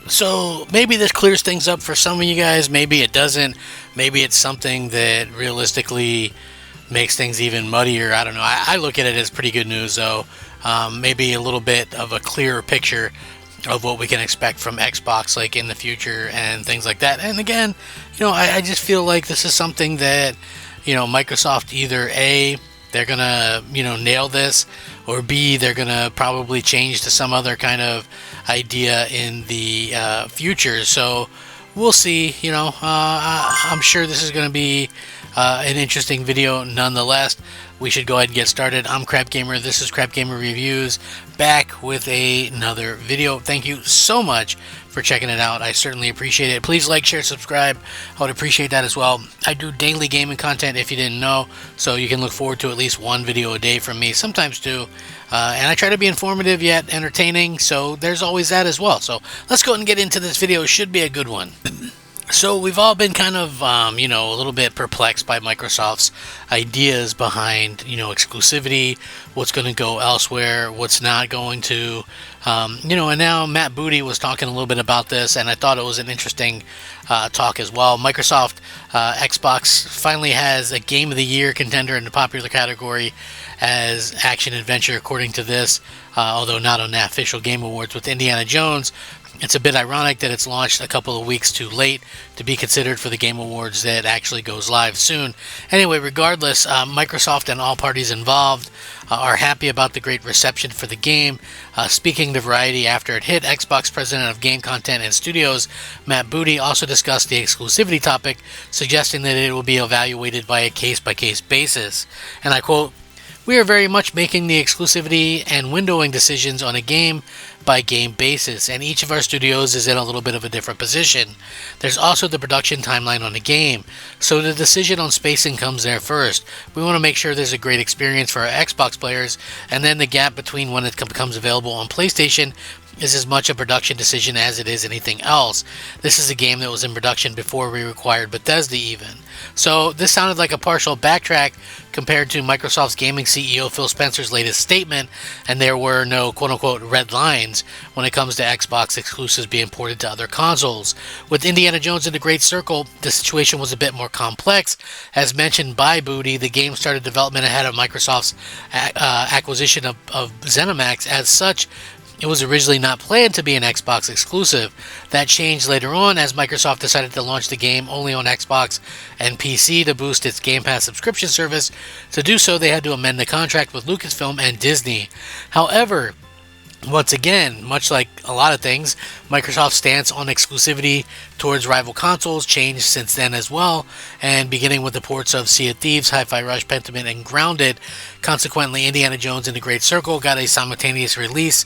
So maybe this clears things up for some of you guys. Maybe it doesn't. Maybe it's something that realistically makes things even muddier. I don't know. I look at it as pretty good news, though. Maybe a little bit of a clearer picture of what we can expect from Xbox, like in the future and things like that. And again, I just feel like this is something that Microsoft either A, they're gonna nail this, or B, they're gonna probably change to some other kind of idea in the future. So we'll see. I'm sure this is going to be an interesting video nonetheless. We should go ahead and get started. I'm Crap Gamer. This is Crap Gamer Reviews, back with another video. Thank you so much for checking it out. I certainly appreciate it. Please like, share, subscribe. I would appreciate that as well. I do daily gaming content, if you didn't know, so you can look forward to at least one video a day from me, sometimes two. And I try to be informative yet entertaining, so there's always that as well. So let's go ahead and get into this video. It should be a good one. So we've all been kind of, a little bit perplexed by Microsoft's ideas behind, exclusivity, what's going to go elsewhere, what's not going to, and now Matt Booty was talking a little bit about this, and I thought it was an interesting talk as well. Microsoft, Xbox finally has a Game of the Year contender in the popular category as action adventure, according to this, although not on the official Game Awards, with Indiana Jones. It's a bit ironic that it's launched a couple of weeks too late to be considered for the Game Awards that actually goes live soon. Anyway, regardless, Microsoft and all parties involved are happy about the great reception for the game. Speaking to Variety after it hit, Xbox President of Game Content and Studios, Matt Booty, also discussed the exclusivity topic, suggesting that it will be evaluated by a case-by-case basis. And I quote, "We are very much making the exclusivity and windowing decisions on a game-by-game basis, and each of our studios is in a little bit of a different position. There's also the production timeline on the game, so the decision on spacing comes there first. We want to make sure there's a great experience for our Xbox players, and then the gap between when it becomes available on PlayStation is as much a production decision as it is anything else. This is a game that was in production before we required Bethesda even." So this sounded like a partial backtrack compared to Microsoft's gaming CEO Phil Spencer's latest statement, and there were no quote-unquote red lines when it comes to Xbox exclusives being ported to other consoles. With Indiana Jones in the Great Circle, the situation was a bit more complex. As mentioned by Booty, the game started development ahead of Microsoft's acquisition of ZeniMax. As such, it was originally not planned to be an Xbox exclusive. That changed later on as Microsoft decided to launch the game only on Xbox and PC to boost its Game Pass subscription service. To do so, they had to amend the contract with Lucasfilm and Disney. However, once again, much like a lot of things, Microsoft's stance on exclusivity towards rival consoles changed since then as well, and beginning with the ports of Sea of Thieves, Hi-Fi Rush, Pentiment, and Grounded. Consequently, Indiana Jones and the Great Circle got a simultaneous release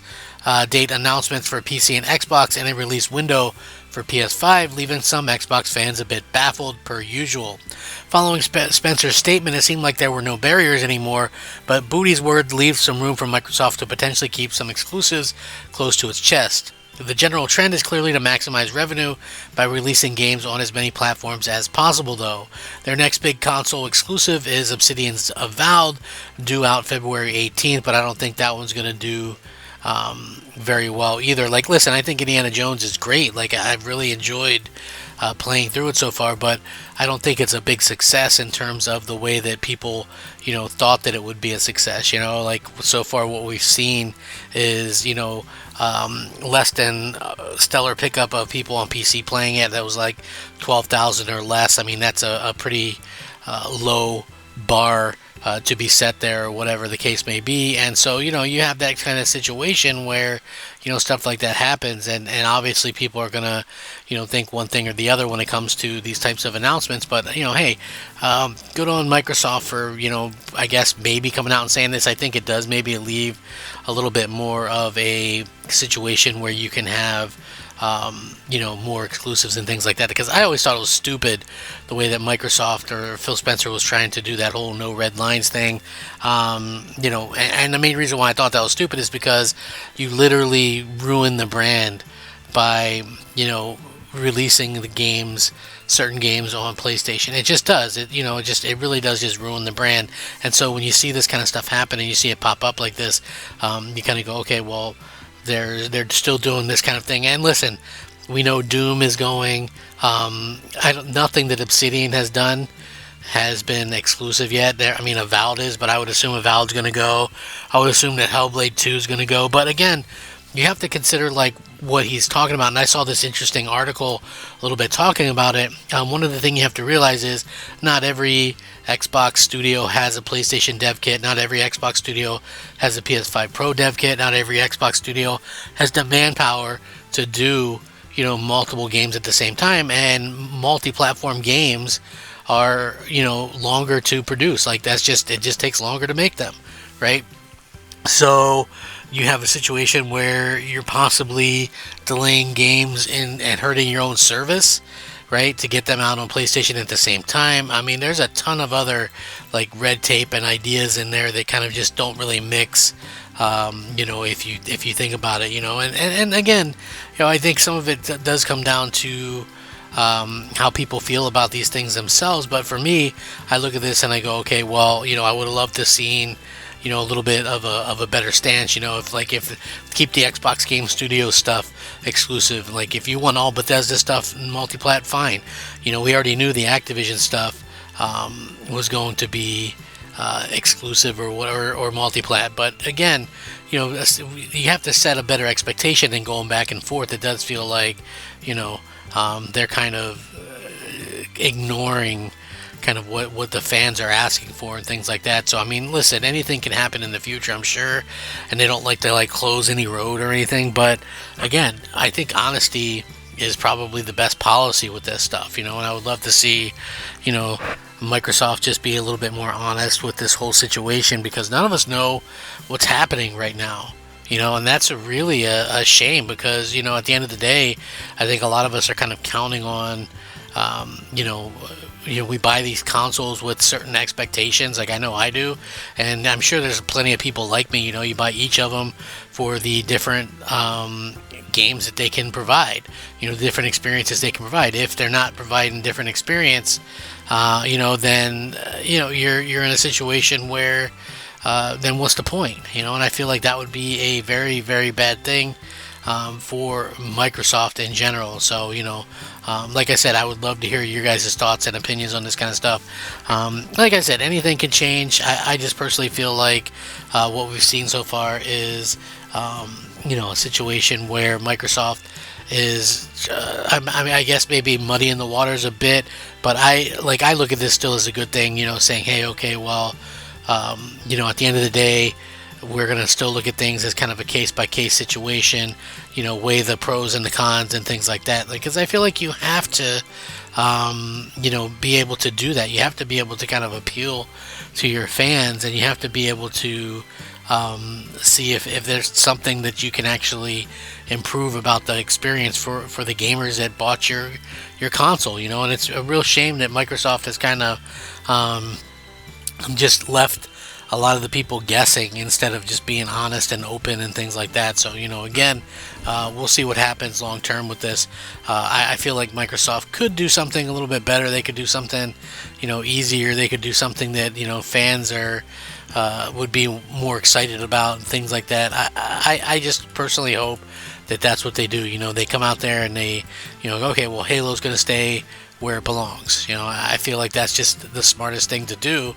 date announcements for PC and Xbox, and a release window for PS5, leaving some Xbox fans a bit baffled per usual. Following Spencer's statement, it seemed like there were no barriers anymore, but Booty's word leaves some room for Microsoft to potentially keep some exclusives close to its chest. The general trend is clearly to maximize revenue by releasing games on as many platforms as possible, though. Their next big console exclusive is Obsidian's Avowed, due out February 18th, but I don't think that one's going to do very well either. Like, listen, I think Indiana Jones is great. Like, I've really enjoyed playing through it so far, but I don't think it's a big success in terms of the way that people, thought that it would be a success. Like, so far what we've seen is, less than stellar pickup of people on PC playing it. That was like 12,000 or less. I mean, that's a pretty low bar to be set there, or whatever the case may be. And so, you have that kind of situation where, stuff like that happens, and obviously people are gonna, think one thing or the other when it comes to these types of announcements. But, hey, good on Microsoft for, I guess maybe coming out and saying this. I think it does maybe leave a little bit more of a situation where you can have more exclusives and things like that, because I always thought it was stupid the way that Microsoft or Phil Spencer was trying to do that whole no red lines thing. And the main reason why I thought that was stupid is because you literally ruin the brand by, releasing certain games on PlayStation. It just does. It really does just ruin the brand. And so when you see this kind of stuff happen and you see it pop up like this, you kind of go, okay, well, they're still doing this kind of thing. And listen, We know Doom is going. Nothing that Obsidian has done has been exclusive yet. I mean, Avowed is, but I would assume Avowed's going to go. I would assume that Hellblade 2 is going to go. But again, you have to consider like what he's talking about. And I saw this interesting article a little bit talking about it. One of the things you have to realize is not every Xbox studio has a PlayStation dev kit. Not every Xbox studio has a PS5 Pro dev kit. Not every Xbox studio has the manpower to do, multiple games at the same time. And multi-platform games are, longer to produce. Like it just takes longer to make them, right? So you have a situation where you're possibly delaying games and hurting your own service, right, to get them out on PlayStation at the same time. I mean, there's a ton of other like red tape and ideas in there that kind of just don't really mix. If you think about it, and again, I think some of it does come down to how people feel about these things themselves. But for me, I look at this and I go, okay, well, I would have loved to seen, a little bit of a better stance. If keep the Xbox Game Studios stuff exclusive. Like if you want all Bethesda stuff in multiplat, fine. We already knew the Activision stuff was going to be exclusive or multiplat. But again, you have to set a better expectation than going back and forth. It does feel like, they're kind of ignoring kind of what the fans are asking for and things like that. So I mean, listen, anything can happen in the future, I'm sure, and they don't like to close any road or anything. But again, I think honesty is probably the best policy with this stuff, and I would love to see, Microsoft just be a little bit more honest with this whole situation, because none of us know what's happening right now. And that's really a shame, because, at the end of the day, I think a lot of us are kind of counting on, we buy these consoles with certain expectations, like I know I do, and I'm sure there's plenty of people like me. You buy each of them for the different games that they can provide, different experiences they can provide. If they're not providing different experience, then you're in a situation where then what's the point? And I feel like that would be a very, very bad thing for Microsoft in general. So, like I said, I would love to hear your guys' thoughts and opinions on this kind of stuff. Like I said, anything can change. I just personally feel like what we've seen so far is, a situation where Microsoft is, I guess maybe muddying the waters a bit, but I look at this still as a good thing, saying, hey, okay, well, at the end of the day, we're going to still look at things as kind of a case-by-case situation, weigh the pros and the cons and things like that. Because I feel like you have to, be able to do that. You have to be able to kind of appeal to your fans, and you have to be able to see if there's something that you can actually improve about the experience for the gamers that bought your console, and it's a real shame that Microsoft has kind of just left a lot of the people guessing instead of just being honest and open and things like that. So, again, we'll see what happens long term with this. I feel like Microsoft could do something a little bit better. They could do something, easier. They could do something that, fans would be more excited about and things like that. I just personally hope that that's what they do. They come out there and they, okay, well, Halo's going to stay where it belongs. I feel like that's just the smartest thing to do.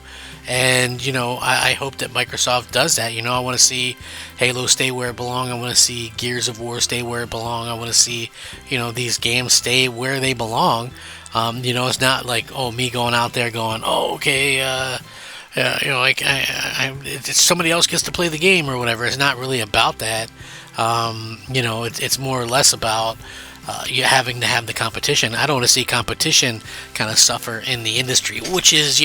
And, I hope that Microsoft does that. I want to see Halo stay where it belongs. I want to see Gears of War stay where it belongs. I want to see, these games stay where they belong. It's not like, me going out there going, okay, somebody else gets to play the game or whatever. It's not really about that. It's more or less about you having to have the competition. I don't want to see competition kind of suffer in the industry, which is,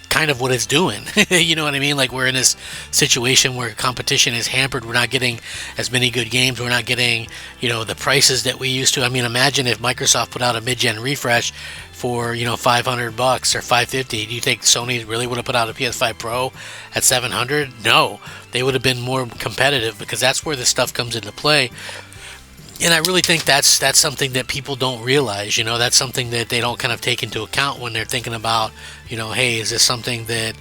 kind of what it's doing. You know what I mean? Like, we're in this situation where competition is hampered. We're not getting as many good games. We're not getting, the prices that we used to. I mean, imagine if Microsoft put out a mid-gen refresh for, $500 or $550. Do you think Sony really would have put out a PS5 Pro at $700? No. They would have been more competitive, because that's where this stuff comes into play. And I really think that's something that people don't realize. You know, that's something that they don't kind of take into account when they're thinking about, you know, hey, is this something that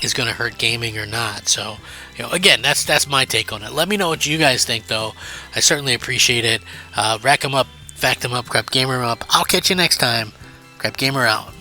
is going to hurt gaming or not? So, you know, again, that's my take on it. Let me know what you guys think, though. I certainly appreciate it. Rack 'em up, fact 'em up, crap gamer up. I'll catch you next time. Crap gamer out.